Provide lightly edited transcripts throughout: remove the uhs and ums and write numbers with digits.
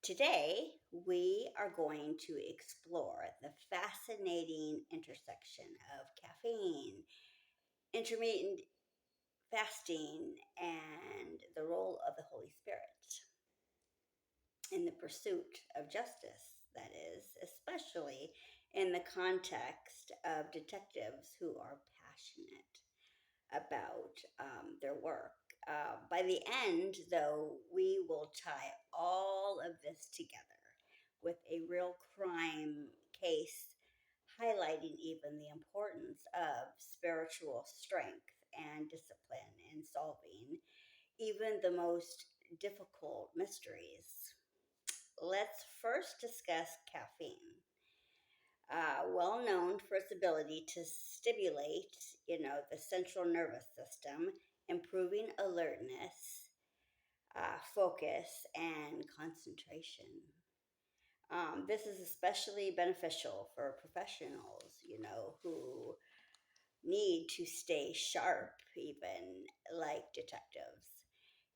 Today, we are going to explore the fascinating intersection of caffeine, intermittent fasting, and the role of the Holy Spirit in the pursuit of justice, that is, especially in the context of detectives who are passionate about their work. By the end, though, we will tie all of this together with a real crime case highlighting even the importance of spiritual strength and discipline in solving even the most difficult mysteries. Let's first discuss caffeine. Well known for its ability to stimulate, the central nervous system, improving alertness, focus, and concentration. This is especially beneficial for professionals, who need to stay sharp, even like detectives.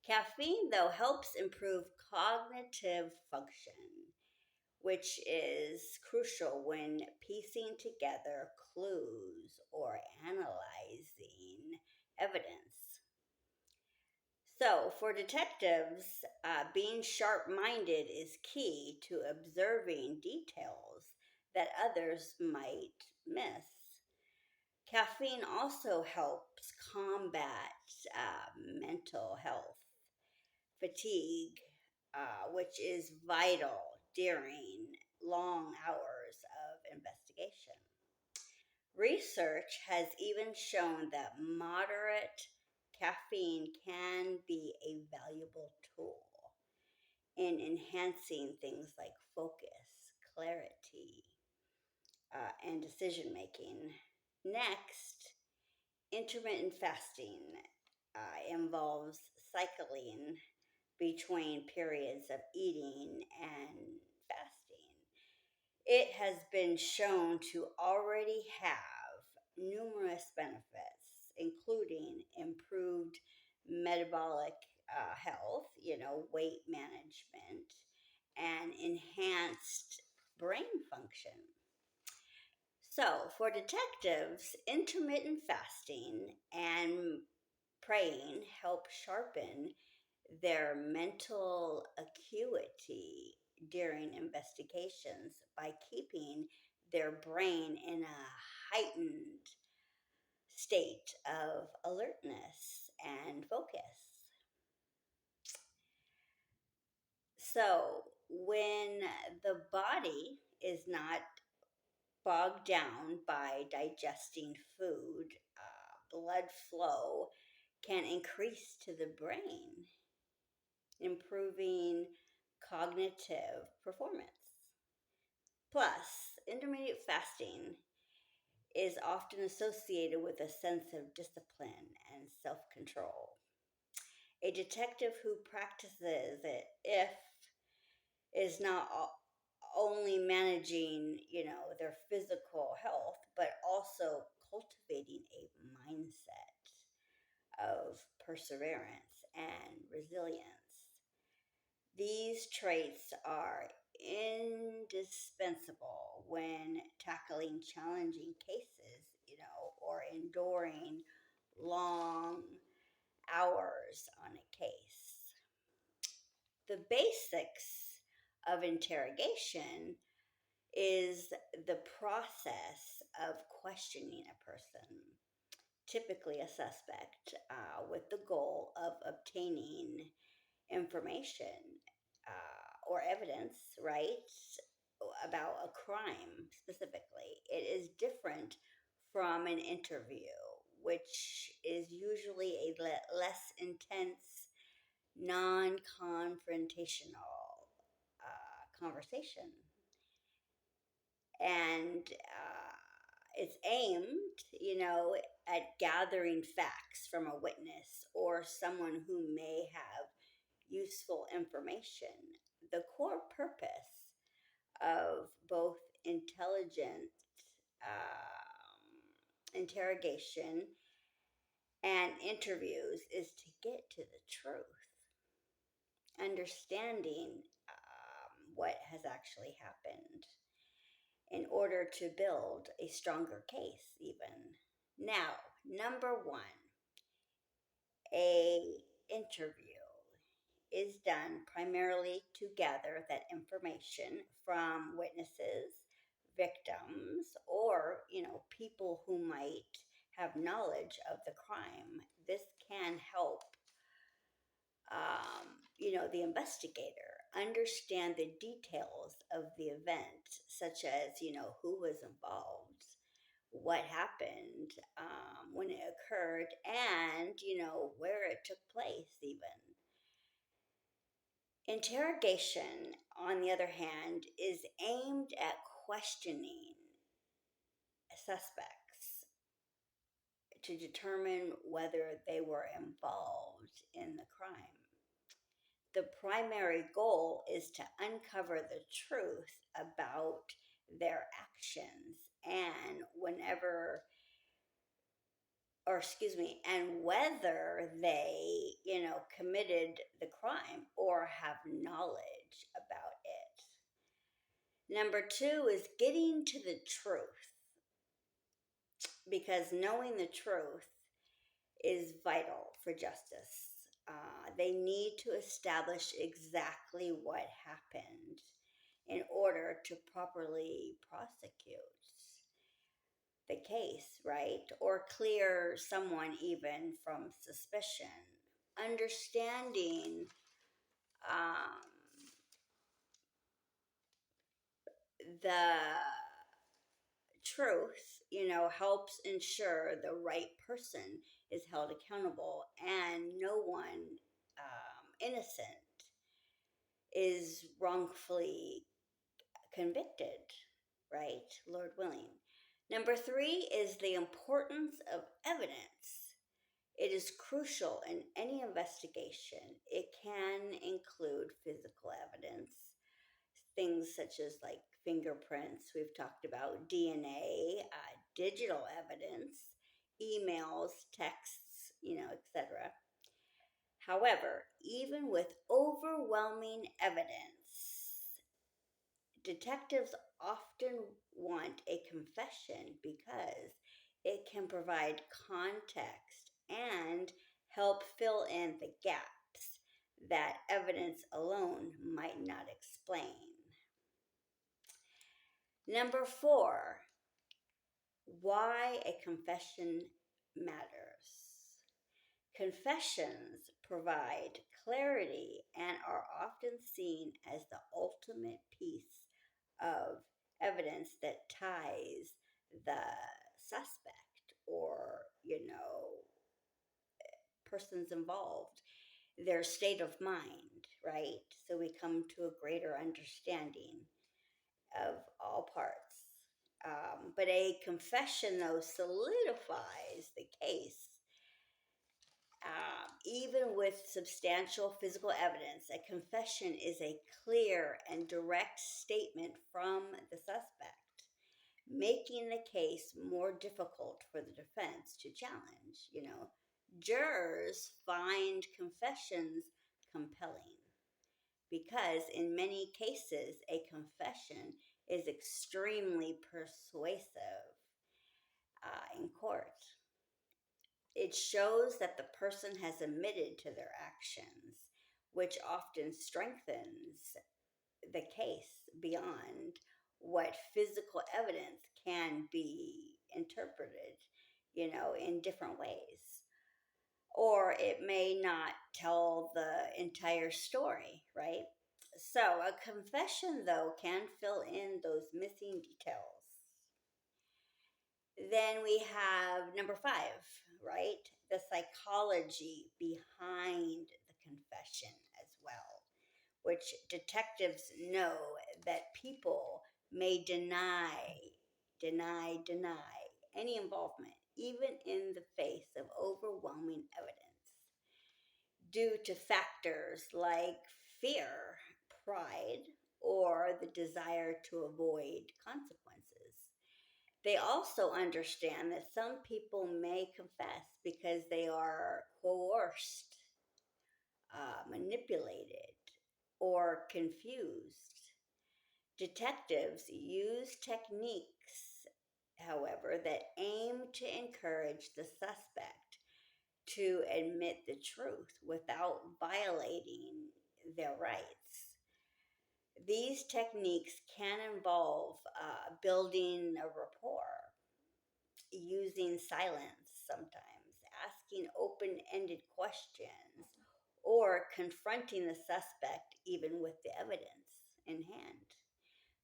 Caffeine, though, helps improve cognitive function, which is crucial when piecing together clues or analyzing evidence. So, for detectives, being sharp minded is key to observing details that others might miss. Caffeine also helps combat mental health fatigue, which is vital during long hours of investigation. Research has even shown that moderate caffeine can be a valuable tool in enhancing things like focus, clarity, and decision making. Next, intermittent fasting involves cycling between periods of eating and fasting. It has been shown to already have numerous benefits, including improved metabolic health, weight management, and enhanced brain function. So, for detectives, intermittent fasting and praying help sharpen their mental acuity during investigations by keeping their brain in a heightened state of alertness and focus. So, when the body is not bogged down by digesting food, blood flow can increase to the brain, improving cognitive performance. Plus, intermediate fasting is often associated with a sense of discipline and self control. A detective who practices it, if is not only managing, their physical health, but also cultivating a mindset of perseverance and resilience. These traits are indispensable when tackling challenging cases, or enduring long hours on a case. The basics of interrogation is the process of questioning a person, typically a suspect, with the goal of obtaining information or evidence, right, about a crime specifically. It is different from an interview, which is usually a less intense, non confrontational conversation. And it's aimed, at gathering facts from a witness or someone who may have useful information. The core purpose of both intelligent interrogation and interviews is to get to the truth, understanding what has actually happened in order to build a stronger case, even. Now, number one, a interview is done primarily to gather that information from witnesses, victims, or, people who might have knowledge of the crime. This can help, the investigator understand the details of the event, such as, who was involved, what happened, when it occurred, and, where it took place, even. Interrogation, on the other hand, is aimed at questioning suspects to determine whether they were involved in the crime. The primary goal is to uncover the truth about their actions and and whether they, committed the crime or have knowledge about it. Number two is getting to the truth, because knowing the truth is vital for justice. They need to establish exactly what happened in order to properly prosecute the case, right? Or clear someone even from suspicion. Understanding um, the truth, helps ensure the right person is held accountable and no one innocent is wrongfully convicted, right? Lord willing. Number three is the importance of evidence. It is crucial in any investigation. It can include physical evidence, things such as like fingerprints, we've talked about, DNA, digital evidence, emails, texts, etc. However, even with overwhelming evidence, detectives often want a confession because it can provide context and help fill in the gaps that evidence alone might not explain. Number four, why a confession matters. Confessions provide clarity and are often seen as the ultimate piece of evidence that ties the suspect or, persons involved, their state of mind, right? So we come to a greater understanding of all parts. But a confession, though, solidifies the case. Even with substantial physical evidence, a confession is a clear and direct statement from the suspect, making the case more difficult for the defense to challenge. Jurors find confessions compelling because in many cases a confession is extremely persuasive in court. It shows that the person has admitted to their actions, which often strengthens the case beyond what physical evidence can be interpreted, in different ways. Or it may not tell the entire story, right? So a confession, though, can fill in those missing details. Then we have number five, right? The psychology behind the confession as well, which detectives know that people may deny any involvement, even in the face of overwhelming evidence, due to factors like fear, pride, or the desire to avoid consequences. They also understand that some people may confess because they are coerced, manipulated, or confused. Detectives use techniques, however, that aim to encourage the suspect to admit the truth without violating their rights. These techniques can involve building a rapport, using silence sometimes, asking open ended questions, or confronting the suspect even with the evidence in hand.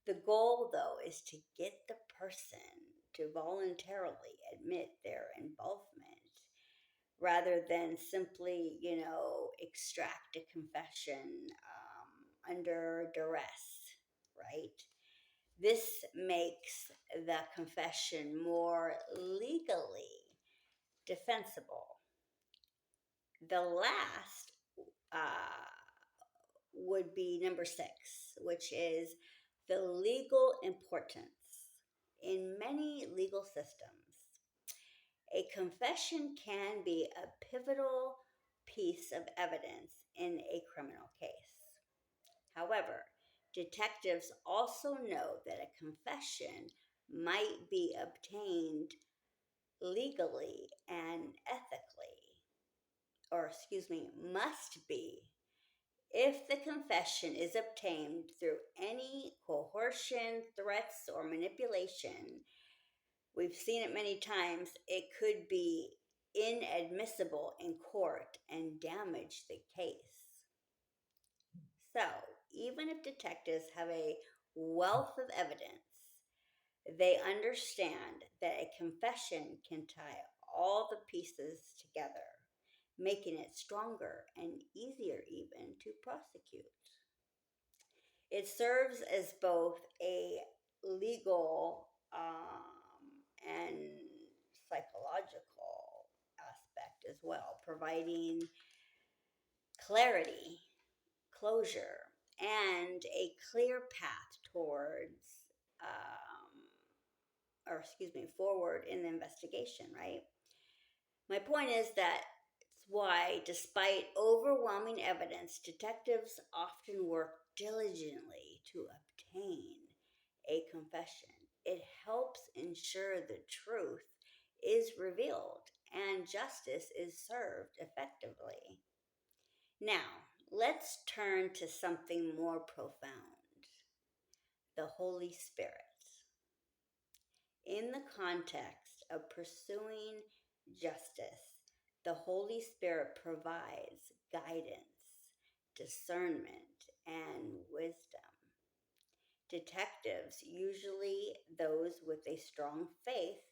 The goal, though, is to get the person to voluntarily admit their involvement rather than simply, extract a confession under duress, right? This makes the confession more legally defensible. The last uh, would be number six, which is the legal importance. In many legal systems, a confession can be a pivotal piece of evidence in a criminal case. However, detectives also know that a confession might be obtained legally and ethically, or excuse me, must be, if the confession is obtained through any coercion, threats, or manipulation. We've seen it many times. It could be inadmissible in court and damage the case. So, even if detectives have a wealth of evidence, they understand that a confession can tie all the pieces together, making it stronger and easier even to prosecute. It serves as both a legal and psychological aspect as well, providing clarity, closure, and a clear path towards, or excuse me, forward in the investigation, right? My point is that it's why, despite overwhelming evidence, detectives often work diligently to obtain a confession. It helps ensure the truth is revealed and justice is served effectively. Now, let's turn to something more profound: the Holy Spirit. In the context of pursuing justice, the Holy Spirit provides guidance, discernment, and wisdom. Detectives, usually those with a strong faith,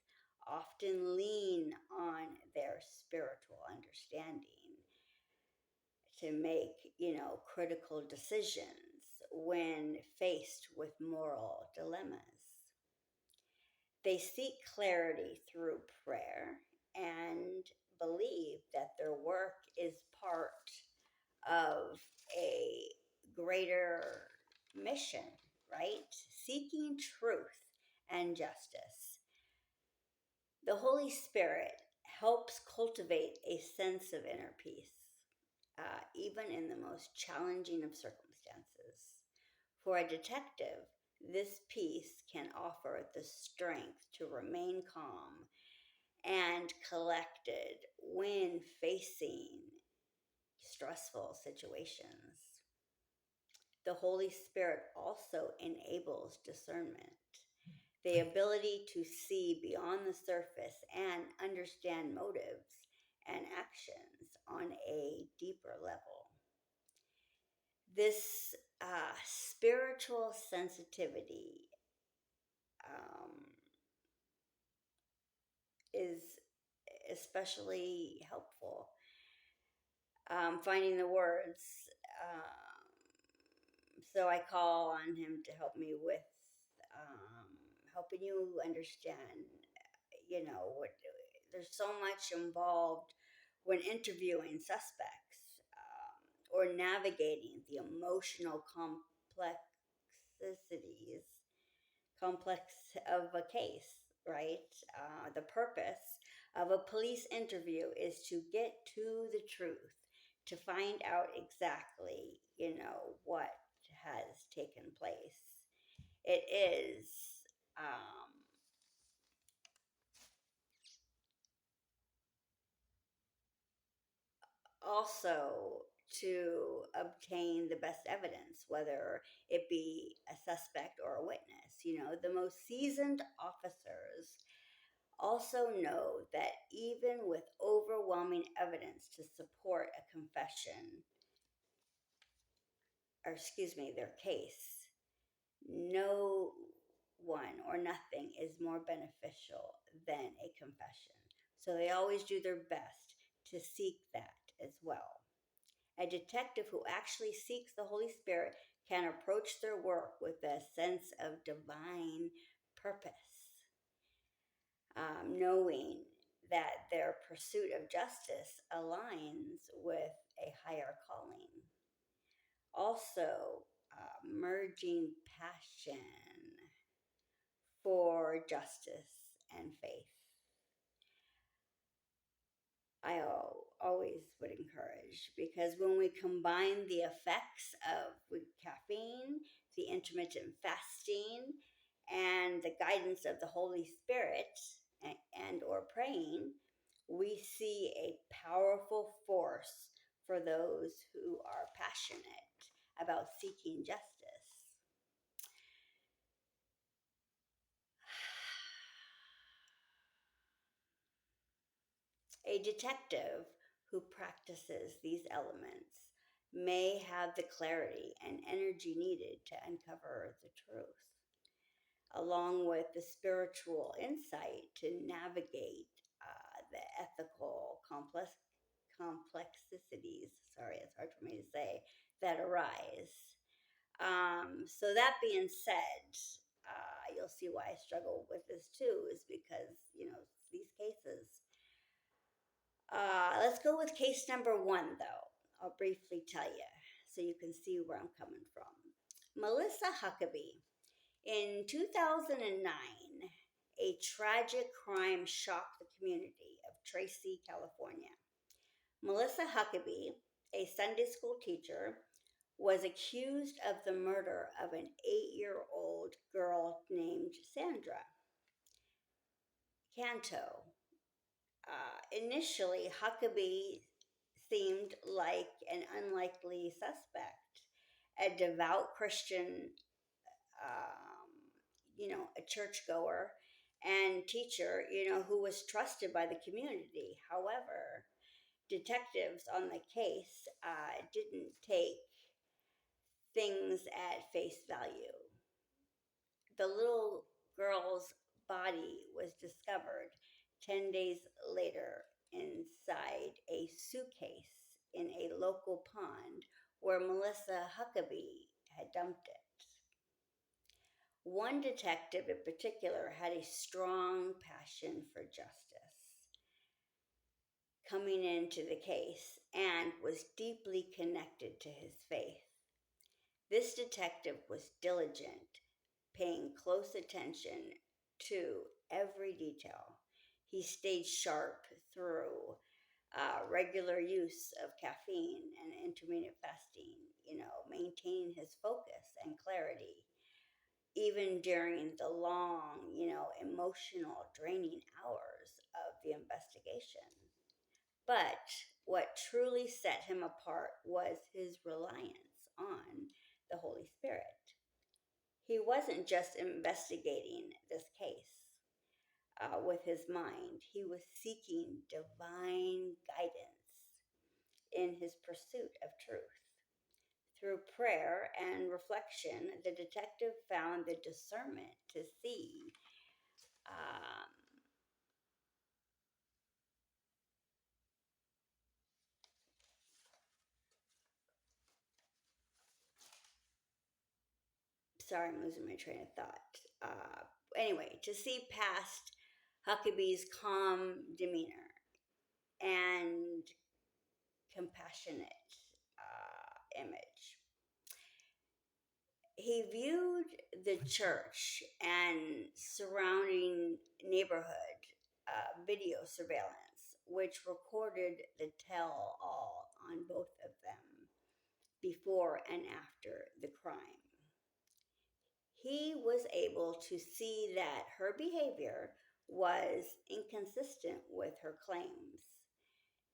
often lean on their spiritual understanding to make, critical decisions when faced with moral dilemmas. They seek clarity through prayer and believe that their work is part of a greater mission, right? Seeking truth and justice. The Holy Spirit helps cultivate a sense of inner peace, even in the most challenging of circumstances. For a detective, this peace can offer the strength to remain calm and collected when facing stressful situations. The Holy Spirit also enables discernment, the ability to see beyond the surface and understand motives and actions on a deeper level. This spiritual sensitivity um, is especially helpful. Finding the words. So I call on him to help me with helping you understand, what there's so much involved when interviewing suspects, or navigating the emotional complex of a case, right? The purpose of a police interview is to get to the truth, to find out exactly, what has taken place. It is um, also to obtain the best evidence, whether it be a suspect or a witness. The most seasoned officers also know that even with overwhelming evidence to support a confession, or excuse me, their case, no one or nothing is more beneficial than a confession. So they always do their best to seek that as well. A detective who actually seeks the Holy Spirit can approach their work with a sense of divine purpose, knowing that their pursuit of justice aligns with a higher calling. Also, merging passion for justice and faith. I always would encourage, because when we combine the effects of caffeine, the intermittent fasting, and the guidance of the Holy Spirit and or praying, we see a powerful force for those who are passionate about seeking justice. A detective who practices these elements may have the clarity and energy needed to uncover the truth, along with the spiritual insight to navigate the ethical complexities. Sorry, it's hard for me to say, that arise. So that being said, you'll see why I struggle with this too, is because these cases. Let's go with case number one, though. I'll briefly tell you so you can see where I'm coming from. Melissa Huckabee. In 2009, a tragic crime shocked the community of Tracy, California. Melissa Huckabee, a Sunday school teacher, was accused of the murder of an 8-year-old girl named Sandra Kanto. Initially, Huckabee seemed like an unlikely suspect, a devout Christian, um, a churchgoer and teacher, who was trusted by the community. However, detectives on the case didn't take things at face value. The little girl's body was discovered 10 days later inside a suitcase in a local pond where Melissa Huckabee had dumped it. One detective in particular had a strong passion for justice coming into the case and was deeply connected to his faith. This detective was diligent, paying close attention to every detail. He stayed sharp through regular use of caffeine and intermittent fasting, maintaining his focus and clarity, even during the long, emotional, draining hours of the investigation. But what truly set him apart was his reliance on the Holy Spirit. He wasn't just investigating this case with his mind, he was seeking divine guidance in his pursuit of truth. Through prayer and reflection, the detective found the discernment to see um, sorry, I'm losing my train of thought. Anyway, to see past Huckabee's calm demeanor and compassionate image. He viewed the church and surrounding neighborhood video surveillance, which recorded the tell all on both of them before and after the crime. he was able to see that her behavior was inconsistent with her claims.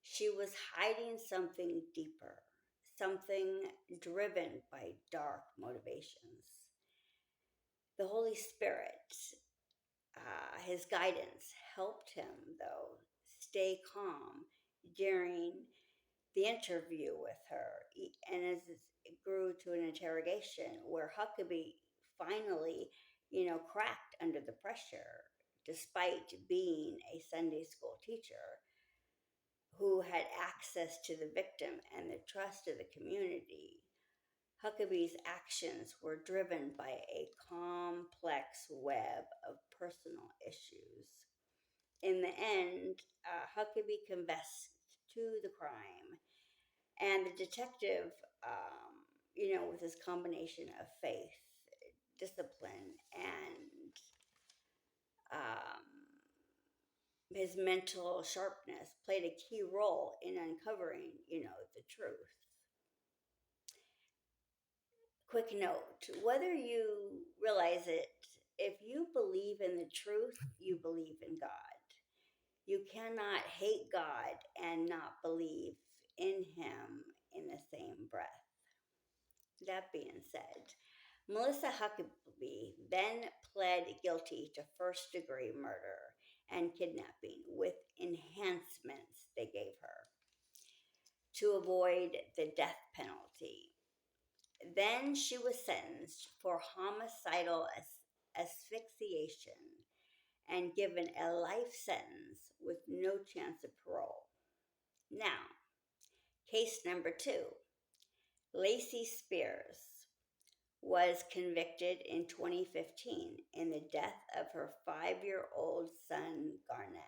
She was hiding something deeper, something driven by dark motivations. The Holy Spirit, his guidance, helped him, though, stay calm during the interview with her. And as it grew to an interrogation where Huckabee finally, cracked under the pressure, despite being a Sunday school teacher who had access to the victim and the trust of the community. Huckabee's actions were driven by a complex web of personal issues. In the end, Huckabee confessed to the crime, and the detective, with his combination of faith, discipline, and um, his mental sharpness, played a key role in uncovering, the truth. Quick note, whether you realize it, if you believe in the truth, you believe in God. You cannot hate God and not believe in Him in the same breath. That being said, Melissa Huckabee then pled guilty to first-degree murder and kidnapping with enhancements they gave her to avoid the death penalty. Then she was sentenced for homicidal asphyxiation and given a life sentence with no chance of parole. Now, case number 2. Lacey Spears was convicted in 2015 in the death of her 5-year-old son, Garnett,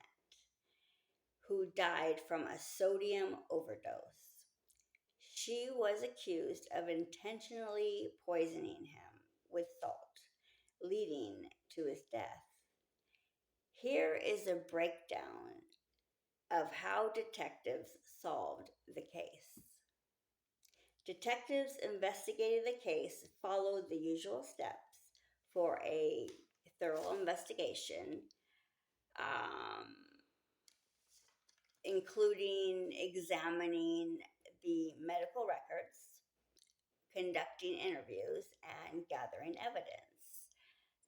who died from a sodium overdose. She was accused of intentionally poisoning him with salt, leading to his death. Here is a breakdown of how detectives solved the case. Detectives investigating the case followed the usual steps for a thorough investigation, um, including examining the medical records, conducting interviews, and gathering evidence.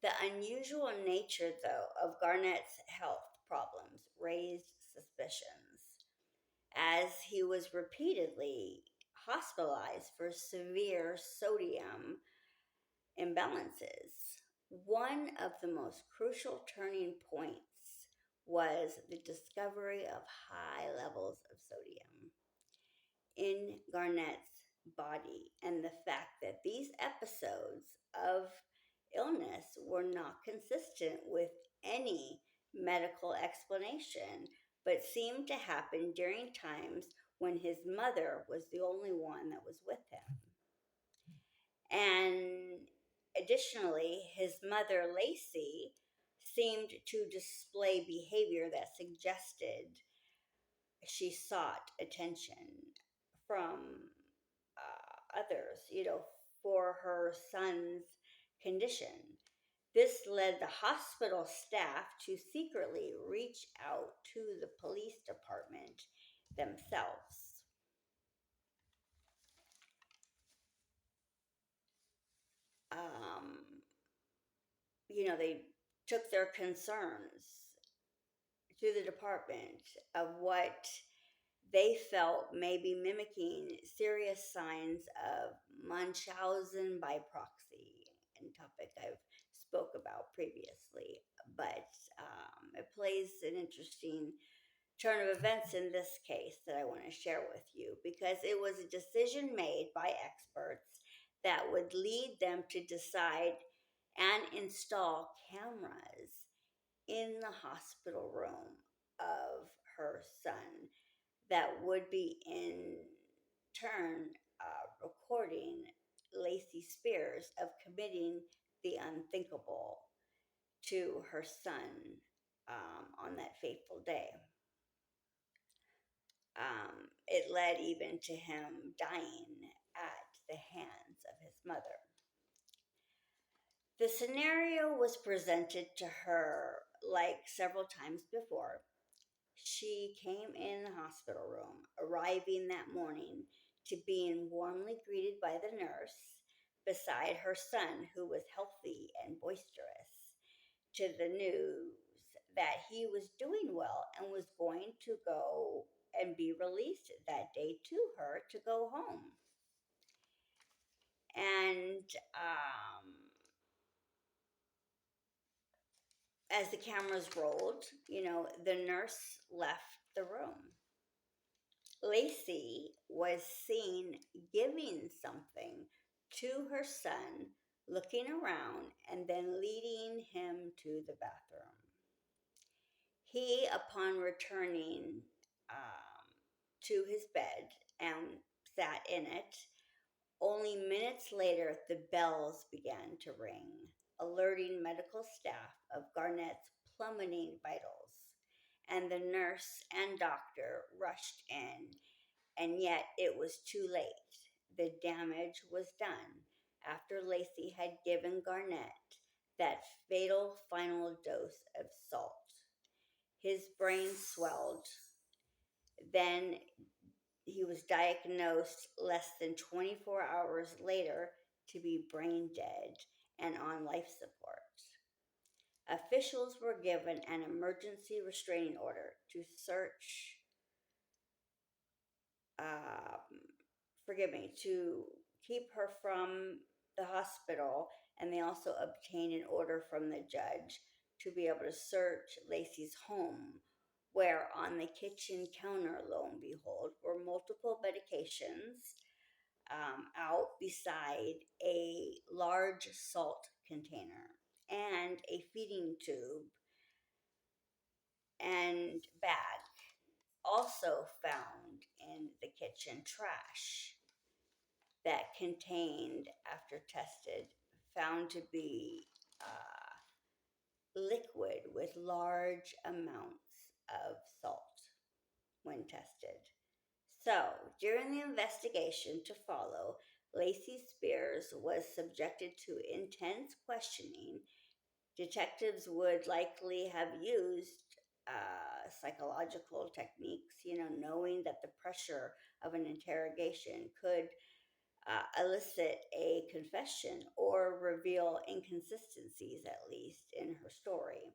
The unusual nature, though, of Garnett's health problems raised suspicions, as he was repeatedly hospitalized for severe sodium imbalances. One of the most crucial turning points was the discovery of high levels of sodium in Garnett's body, and the fact that these episodes of illness were not consistent with any medical explanation, but seemed to happen during times when his mother was the only one that was with him. And additionally, his mother, Lacey, seemed to display behavior that suggested she sought attention from others, for her son's condition. This led the hospital staff to secretly reach out to the police department themselves. Um, they took their concerns to the department of what they felt may be mimicking serious signs of Munchausen by proxy, a topic I've spoke about previously, but it plays an interesting turn of events in this case that I want to share with you, because it was a decision made by experts that would lead them to decide and install cameras in the hospital room of her son that would be in turn recording Lacey Spears of committing the unthinkable to her son on that fateful day. It led even to him dying at the hands of his mother. The scenario was presented to her like several times before. She came in the hospital room, arriving that morning to being warmly greeted by the nurse beside her son, who was healthy and boisterous, to the news that he was doing well and was going to go and be released that day to her to go home. And as the cameras rolled, the nurse left the room. Lacey was seen giving something to her son, looking around, and then leading him to the bathroom. He, upon returning to his bed and sat in it, only minutes later the bells began to ring, alerting medical staff of Garnett's plummeting vitals. And the nurse and doctor rushed in, and yet it was too late. The damage was done after Lacey had given Garnett that fatal final dose of salt. His brain swelled. Then he was diagnosed less than 24 hours later to be brain dead and on life support. Officials were given an emergency restraining order to search, um, to keep her from the hospital, and they also obtained an order from the judge to be able to search Lacey's home, where on the kitchen counter, lo and behold, were multiple medications out beside a large salt container and a feeding tube and bag, also found in the kitchen trash, that contained, after tested, found to be liquid with large amounts of salt when tested. So, during the investigation to follow, Lacey Spears was subjected to intense questioning. Detectives would likely have used psychological techniques, knowing that the pressure of an interrogation could elicit a confession or reveal inconsistencies, at least in her story.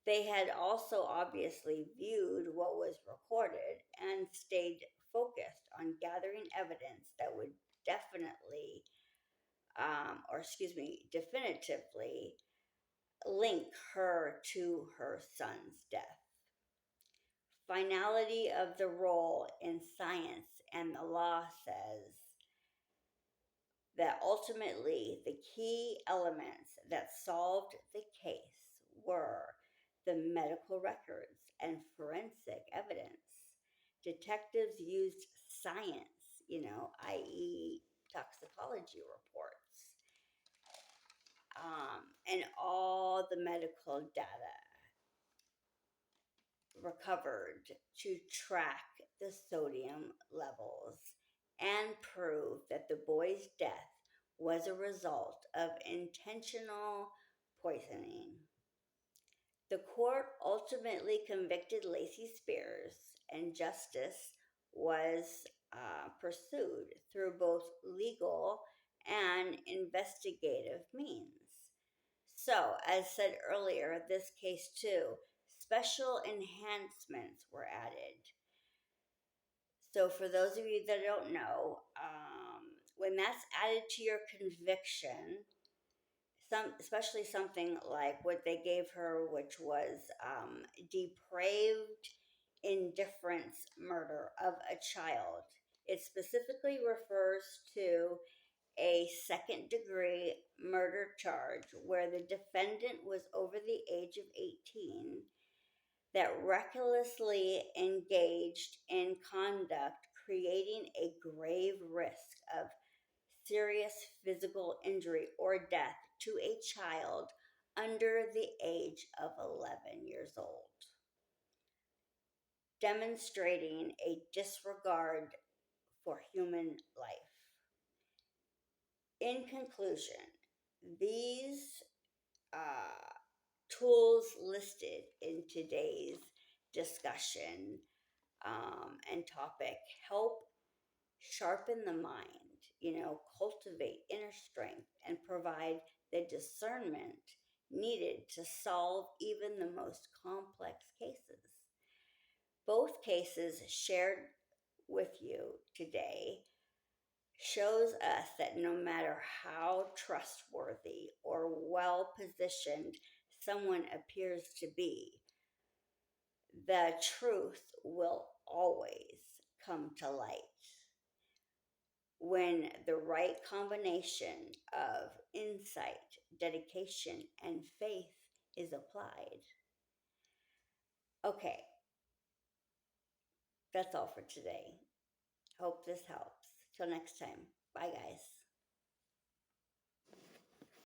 They had also obviously viewed what was recorded and stayed focused on gathering evidence that would definitely, definitively link her to her son's death. Finality of the role in science and the law says that ultimately the key elements that solved the case were the medical records and forensic evidence. Detectives used science, i.e., toxicology reports, and all the medical data recovered to track the sodium levels and prove that the boy's death was a result of intentional poisoning. The court ultimately convicted Lacey Spears, and justice was pursued through both legal and investigative means. So, as said earlier, this case too, special enhancements were added. So, for those of you that don't know, when that's added to your conviction, especially something like what they gave her, which was depraved indifference murder of a child, it specifically refers to a second degree murder charge where the defendant was over the age of 18, that recklessly engaged in conduct creating a grave risk of serious physical injury or death to a child under the age of 11 years old, demonstrating a disregard for human life. In conclusion, these uh, tools listed in today's discussion and topic help sharpen the mind, cultivate inner strength, and provide the discernment needed to solve even the most complex cases. Both cases shared with you today shows us that no matter how trustworthy or well positioned someone appears to be, the truth will always come to light when the right combination of insight, dedication, and faith is applied. Okay, that's all for today. Hope this helps. Till next time. Bye, guys.